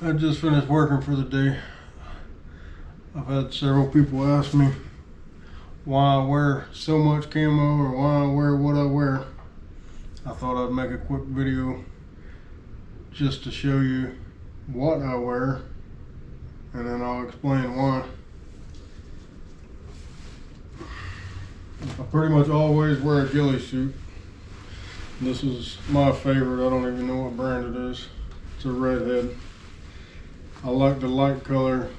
I just finished working for the day. I've had several people ask me why I wear so much camo or why I wear what I wear. I thought I'd make a quick video just to show you what I wear, and then I'll explain why. I pretty much always wear a ghillie suit. This is my favorite. I don't even know what brand it is. It's a redhead. I like the light color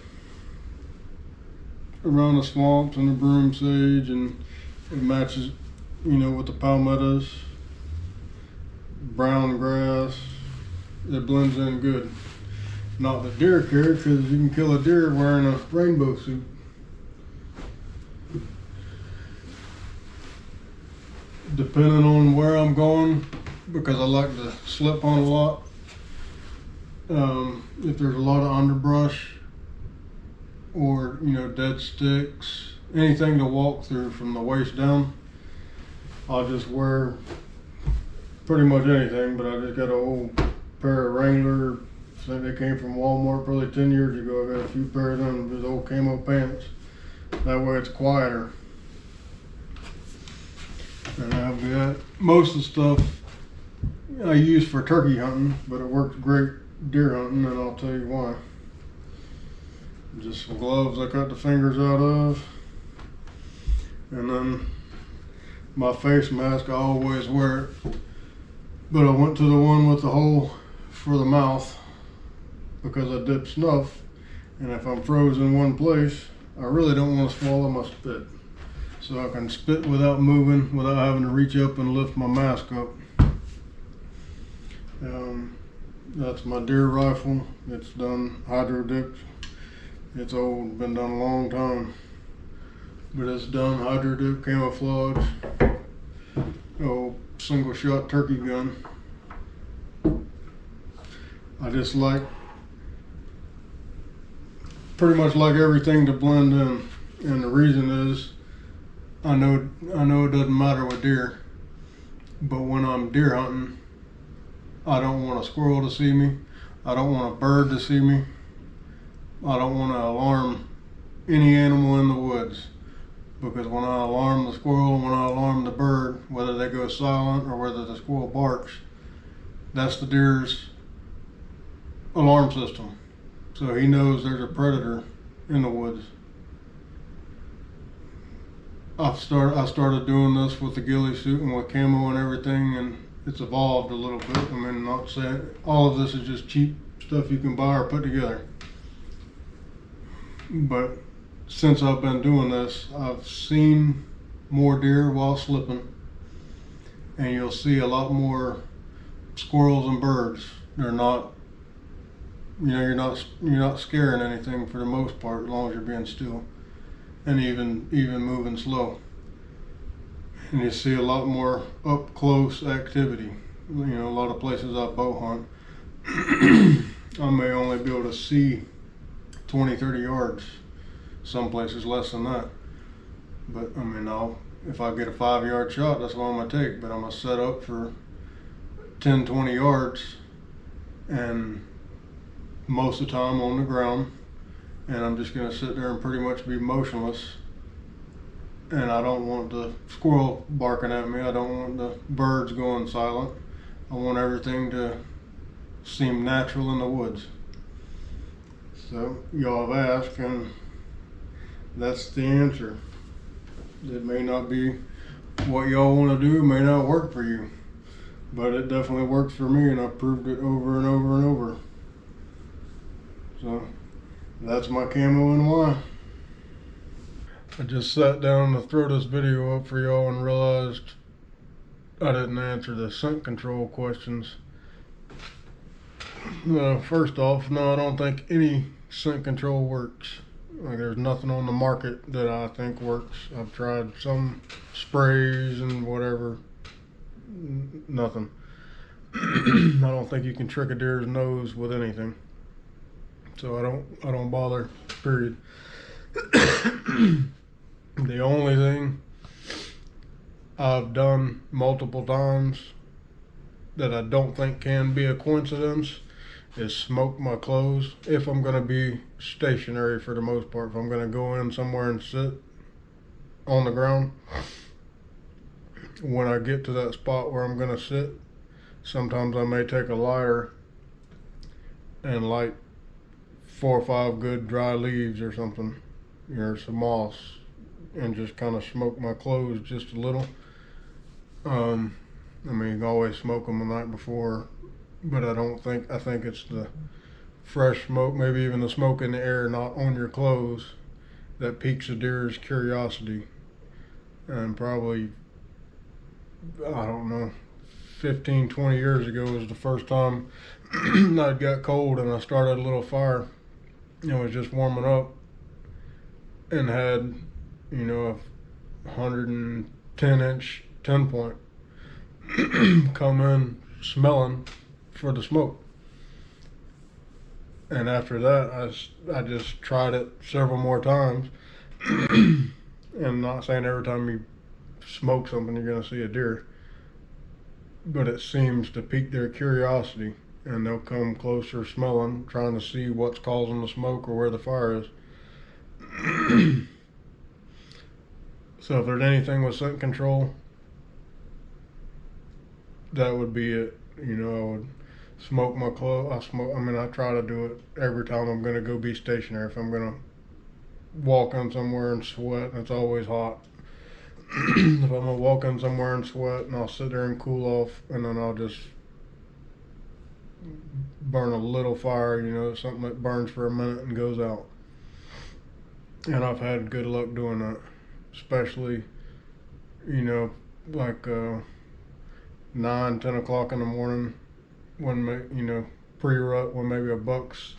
around the swamps and the broom sage, and it matches, with the palmettos, brown grass. It blends in good. Not the deer care, because you can kill a deer wearing a rainbow suit. Depending on where I'm going, because I like to slip on a lot. If there's a lot of underbrush or dead sticks, anything to walk through from the waist down, I'll just wear pretty much anything. But I just got an old pair of Wrangler. I think they came from Walmart probably 10 years ago. I got a few pairs of them, just old camo pants. That way it's quieter. And I've got most of the stuff I use for turkey hunting, but it works great deer hunting, and I'll tell you why. Just some gloves I cut the fingers out of, and then my face mask. I always wear it, but I went to the one with the hole for the mouth because I dip snuff, and if I'm frozen in one place, I really don't want to swallow my spit. So I can spit without moving, without having to reach up and lift my mask up. That's my deer rifle. It's done hydro dipped. It's old, been done a long time. But it's done hydro dip camouflage. Oh, single shot turkey gun. I just pretty much like everything to blend in. And the reason is, I know it doesn't matter with deer, but when I'm deer hunting, I don't want a squirrel to see me. I don't want a bird to see me. I don't want to alarm any animal in the woods, because when I alarm the squirrel, when I alarm the bird, whether they go silent or whether the squirrel barks, that's the deer's alarm system. So he knows there's a predator in the woods. I started doing this with the ghillie suit and with camo and everything, and it's evolved a little bit. I mean, not saying all of this is just cheap stuff you can buy or put together. But since I've been doing this, I've seen more deer while slipping, and you'll see a lot more squirrels and birds. They're not, you're not scaring anything for the most part, as long as you're being still. And even moving slow. And you see a lot more up close activity. A lot of places I bow hunt, I may only be able to see 20-30 yards. Some places less than that. But I mean, if I get a 5-yard shot, that's what I'm gonna take. But I'm gonna set up for 10-20 yards, and most of the time on the ground. And I'm just going to sit there and pretty much be motionless. And I don't want the squirrel barking at me. I don't want the birds going silent. I want everything to seem natural in the woods. So y'all have asked, and that's the answer. It may not be what y'all want to do, may not work for you, but it definitely works for me, and I've proved it over and over and over. So that's my camo and why. I just sat down to throw this video up for y'all and realized I didn't answer the scent control questions. First off, no, I don't think any scent control works. Like, there's nothing on the market that I think works. I've tried some sprays and whatever. Nothing. I don't think you can trick a deer's nose with anything. So I don't bother, period. The only thing I've done multiple times that I don't think can be a coincidence is smoke my clothes if I'm going to be stationary for the most part. If I'm going to go in somewhere and sit on the ground, when I get to that spot where I'm going to sit, sometimes I may take a lighter and light 4 or 5 good dry leaves or something, or some moss, and just kind of smoke my clothes just a little. I mean, you can always smoke them the night before, but I think it's the fresh smoke, maybe even the smoke in the air, not on your clothes, that piques a deer's curiosity. And probably, I don't know, 15, 20 years ago was the first time I got cold and I started a little fire. I was just warming up and had, you know, a 110-inch 10-point come in smelling for the smoke. And after that, I just tried it several more times. And I'm not saying every time you smoke something you're going to see a deer, but it seems to pique their curiosity, and they'll come closer smelling, trying to see what's causing the smoke or where the fire is. So if there's anything with scent control, that would be it. You know, I would smoke my clothes. I try to do it every time I'm going to go be stationary. If I'm going to walk in somewhere and sweat, and it's always hot. If I'm going to walk in somewhere and sweat, and I'll sit there and cool off, and then I'll just burn a little fire, you know, something that burns for a minute and goes out. And I've had good luck doing that, especially, you know, like 9, 10 o'clock in the morning, when, you know, pre-rut, when maybe a buck's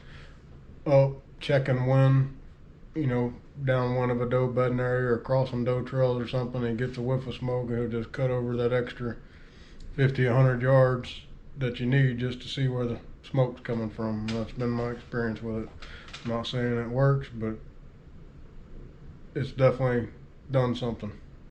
up checking wind, you know, downwind of a doe bedding area or crossing doe trails or something, and gets a whiff of smoke, and he'll just cut over that extra 50, 100 yards that you need just to see where the smoke's coming from. That's been my experience with it. I'm not saying it works, but it's definitely done something.